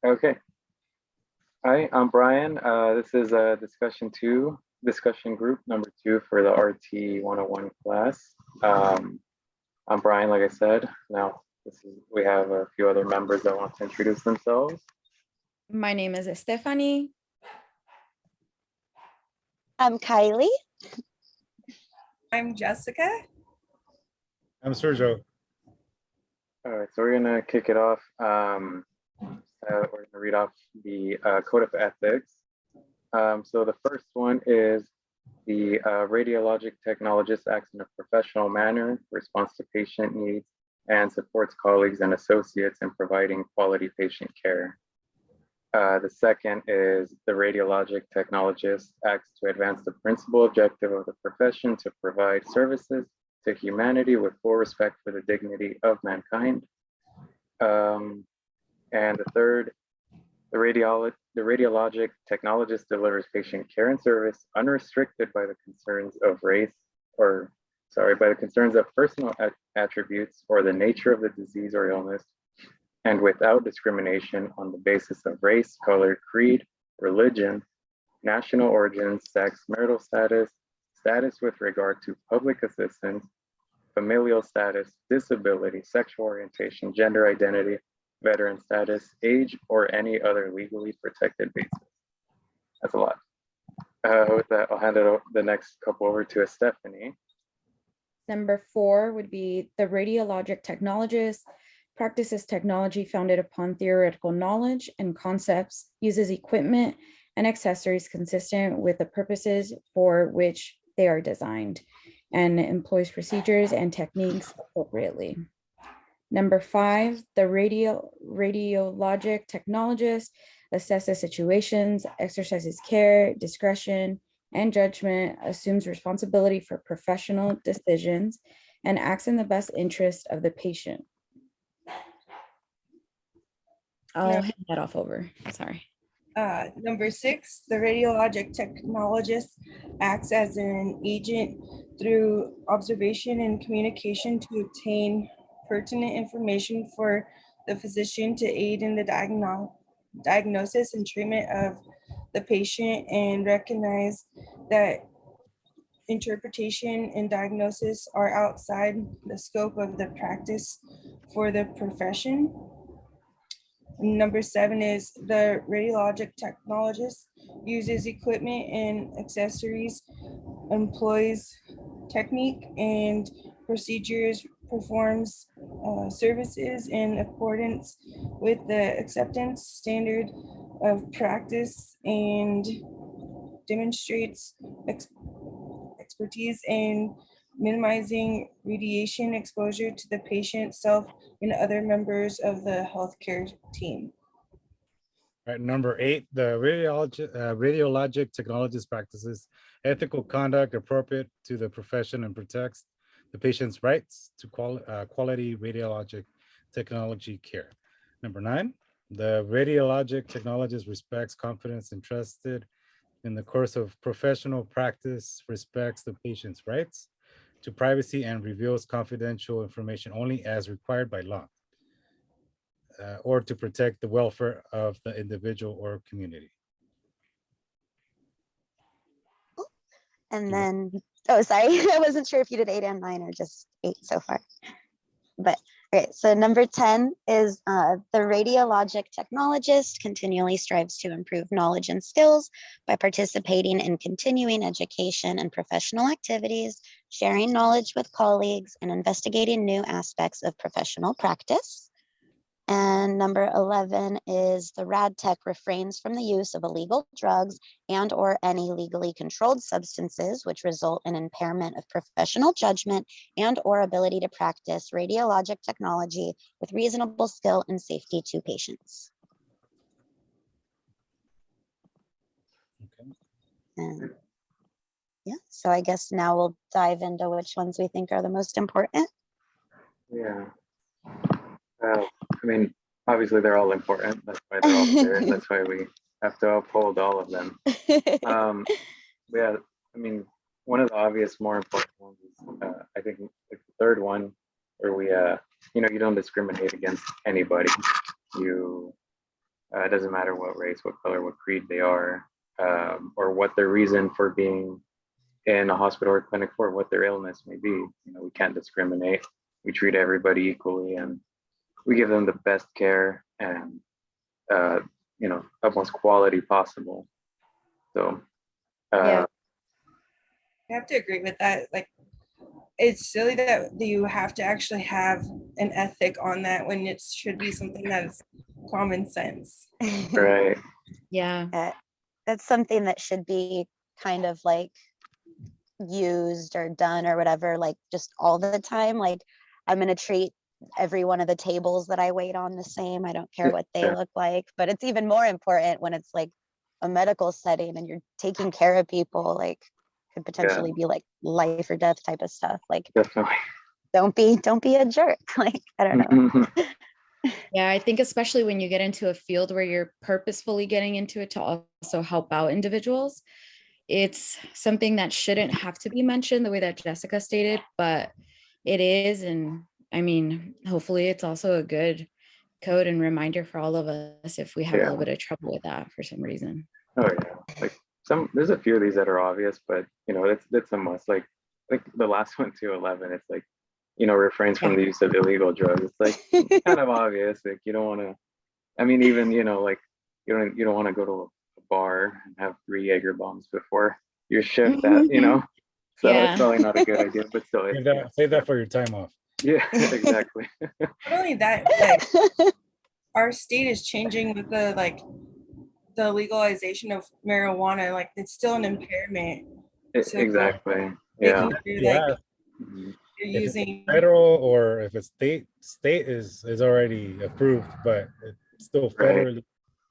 Okay. Hi, I'm Brian. This is discussion group number 2 for the RT101 class. I'm Brian, like I said. Now, we have a few other members that want to introduce themselves. My name is Stephanie. I'm Kylie. I'm Jessica. I'm Sergio. All right, so we're gonna kick it off. We're gonna read off the Code of Ethics. So the first one is the radiologic technologist acts in a professional manner, responds to patient needs, and supports colleagues and associates in providing quality patient care. The second is the radiologic technologist acts to advance the principal objective of the profession to provide services to humanity with full respect for the dignity of mankind. And the third, the radiologic technologist delivers patient care and service unrestricted by the concerns of by the concerns of personal attributes or the nature of the disease or illness, and without discrimination on the basis of race, color, creed, religion, national origin, sex, marital status, status with regard to public assistance, familial status, disability, sexual orientation, gender identity, veteran status, age, or any other legally protected basis. That's a lot. With that, I'll hand the next couple over to Stephanie. Number 4 would be the radiologic technologist practices technology founded upon theoretical knowledge and concepts, uses equipment and accessories consistent with the purposes for which they are designed, and employs procedures and techniques appropriately. Number 5, the radiologic technologist assesses situations, exercises care, discretion, and judgment, assumes responsibility for professional decisions, and acts in the best interest of the patient. I'll hand that off over. Sorry. Number 6, the radiologic technologist acts as an agent through observation and communication to obtain pertinent information for the physician to aid in the diagnosis and treatment of the patient, and recognize that interpretation and diagnosis are outside the scope of the practice for the profession. Number 7 is the radiologic technologist uses equipment and accessories, employs technique and procedures, performs services in accordance with the acceptance standard of practice, and demonstrates expertise in minimizing radiation exposure to the patient, self, and other members of the healthcare team. All right, number 8, the radiologic technologist practices ethical conduct appropriate to the profession and protects the patient's rights to quality radiologic technology care. Number 9, the radiologic technologist respects confidence entrusted in the course of professional practice, respects the patient's rights to privacy, and reveals confidential information only as required by law, or to protect the welfare of the individual or community. And then, oh, sorry, I wasn't sure if you did 8 and 9 or just 8 so far. But okay, so number 10 is the radiologic technologist continually strives to improve knowledge and skills by participating in continuing education and professional activities, sharing knowledge with colleagues, and investigating new aspects of professional practice. And number 11 is the rad tech refrains from the use of illegal drugs and or any legally controlled substances which result in impairment of professional judgment and or ability to practice radiologic technology with reasonable skill and safety to patients. Okay. And yeah, so I guess now we'll dive into which ones we think are the most important. Yeah. I mean, obviously they're all important. That's why they're all there. That's why we have to uphold all of them. Yeah, I mean, one of the obvious, more important ones is, I think, the third one, where we, you don't discriminate against anybody. You It doesn't matter what race, what color, what creed they are, or what their reason for being in a hospital or clinic for, what their illness may be. We can't discriminate. We treat everybody equally, and we give them the best care and utmost quality possible. So Yeah. I have to agree with that. Like, it's silly that you have to actually have an ethic on that when it should be something that's common sense. right. Yeah. That's something that should be kind of like used or done or whatever, like just all the time. Like, I'm going to treat every one of the tables that I wait on the same. I don't care what they Yeah. look like, but it's even more important when it's like a medical setting and you're taking care of people, like could potentially be like life or death type of stuff. Like, Definitely. don't be a jerk. Like, I don't know. Yeah, I think especially when you get into a field where you're purposefully getting into it to also help out individuals, it's something that shouldn't have to be mentioned the way that Jessica stated, but it is. And I mean, hopefully it's also a good code and reminder for all of us if we have a Yeah. little bit of trouble with that for some reason. Oh yeah. Like there's a few of these that are obvious, but that's a must. Like the last one, 211, it's like, refrains from the use of illegal drugs. It's like kind of obvious. Like you don't want to, I mean, even, like you don't want to go to a bar and have 3 Jaeger bombs before your shift so Yeah. it's probably not a good idea, but still Save that for your time off. yeah, exactly. Not only that, like our state is changing with the legalization of marijuana. Like, it's still an impairment. So Exactly. Yeah. making sure, like, Mhm. you're If it's using federal or if it's state is already approved, but it's still Right. federally.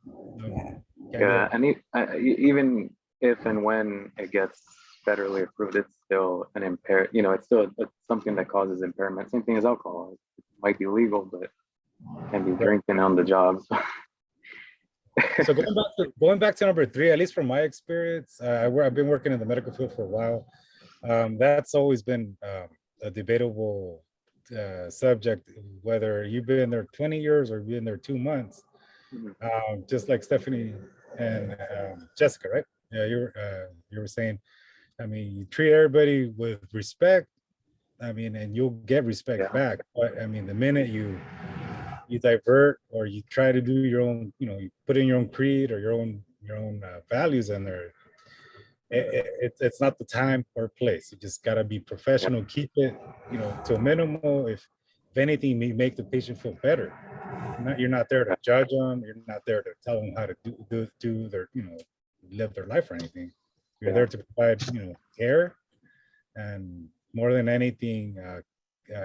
Yeah. Can't do Yeah, it. and even if and when it gets federally approved, it's still an it's still something that causes impairment. Same thing as alcohol. It might be legal, but can be drinking on the job. So going back to number 3, at least from my experience, I've been working in the medical field for a while. That's always been a debatable subject, whether you've been there 20 years or you've been there 2 months. Just like Stephanie and Jessica, right? Yeah, you were saying, I mean, you treat everybody with respect. I mean, and you'll get respect back. But I mean, the minute you divert or you try to do your own, you put in your own creed or your own values in there, it's not the time or place. You just gotta be professional. Keep it, to a minimal. If anything, make the patient feel better. You're not there to judge them. You're not there to tell them how to do their, live their life or anything. You're there to provide, care, and more than anything,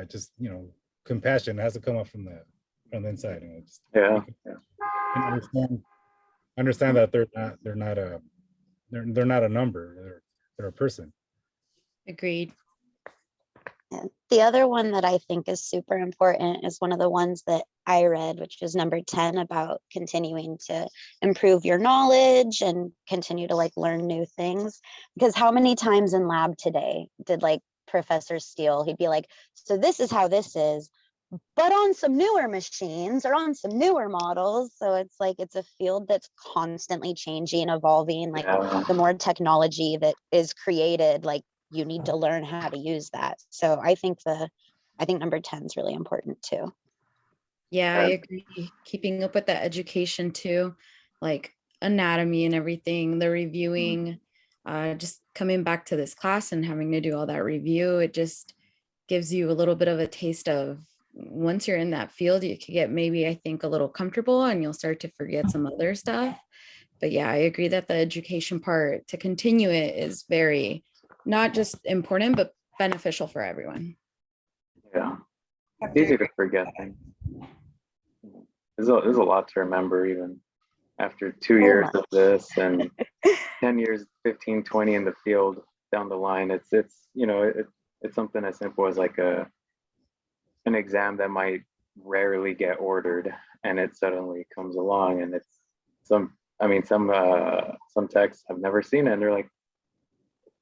just compassion has to come up from the inside. Just understand that they're not a number. They're a person. Agreed. And the other one that I think is super important is one of the ones that I read, which is number 10, about continuing to improve your knowledge and continue to like learn new things. Because how many times in lab today did like Professor Steele, he'd be like, so this is how this is, but on some newer machines or on some newer models. So it's like, it's a field that's constantly changing, evolving. Like the more technology that is created, like you need to learn how to use that. So I think number 10 is really important too. Yeah, I agree. Keeping up with the education too, like anatomy and everything, the reviewing, just coming back to this class and having to do all that review, it just gives you a little bit of a taste of, once you're in that field, you can get maybe, I think, a little comfortable and you'll start to forget some other stuff. But yeah, I agree that the education part, to continue it, is very, not just important, but beneficial for everyone. Yeah, it's easy to forget things. There's a lot to remember, even after 2 years of this and 10 years, 15, 20 in the field down the line. It's something as simple as like an exam that might rarely get ordered, and it suddenly comes along, and it's some techs have never seen it, and they're like,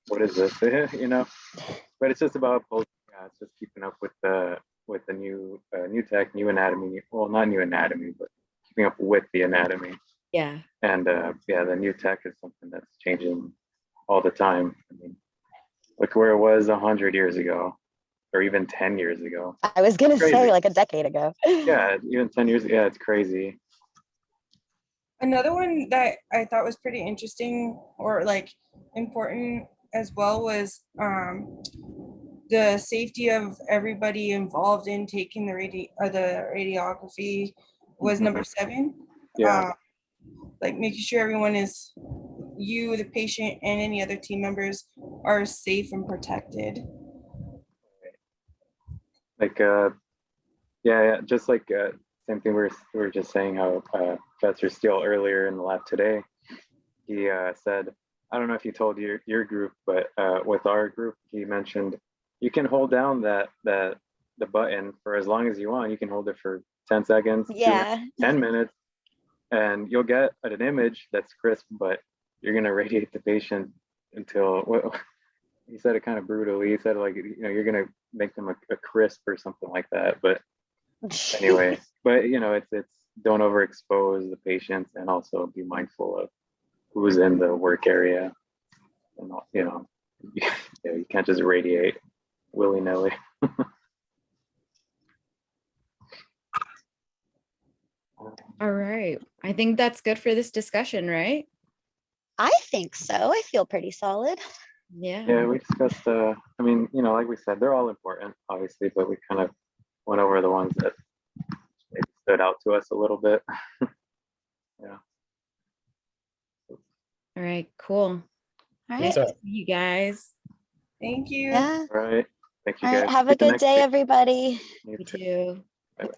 what is this? But it's just about it's just keeping up with the new tech, new anatomy. Well, not new anatomy, but keeping keeping up with the anatomy. Yeah. And yeah, the new tech is something that's changing all the time. I mean, look where it was 100 years ago, or even 10 years ago. I was gonna Crazy. say like a decade ago. Yeah, even 10 years. Yeah, it's crazy. Another one that I thought was pretty interesting or like important as well was the safety of everybody involved in taking the radiography was number 7. Yeah, Like making sure everyone is, you, the patient, and any other team members are safe and protected. like yeah, just like same thing we were just saying how Professor Steele earlier in the lab today, he said, I don't know if he told your group, but with our group, he mentioned you can hold down the button for as long as you want. You can hold it for 10 seconds, 2 minutes, Yeah. 10 minutes, and you'll get an image that's crisp, but you're gonna radiate the patient until, well, he said it kind of brutally. He said like, you know, you're gonna make them a crisp or something like that. But anyway, but you know, it's don't overexpose the patients, and also be mindful of who's in the work area, and you know, you can't just radiate willy-nilly. All right. I think that's good for this discussion, right? I think so. I feel pretty solid. Yeah, we discussed I mean, you know, like we said, they're all important, obviously, but we kind of went over the ones that maybe stood out to us a little bit. Yeah. All right, cool. All Nice right. to see you guys. Thank you. Yeah. All right. Thank you All right. guys. Have a See you good next day, week. everybody. You You too. too. Bye-bye.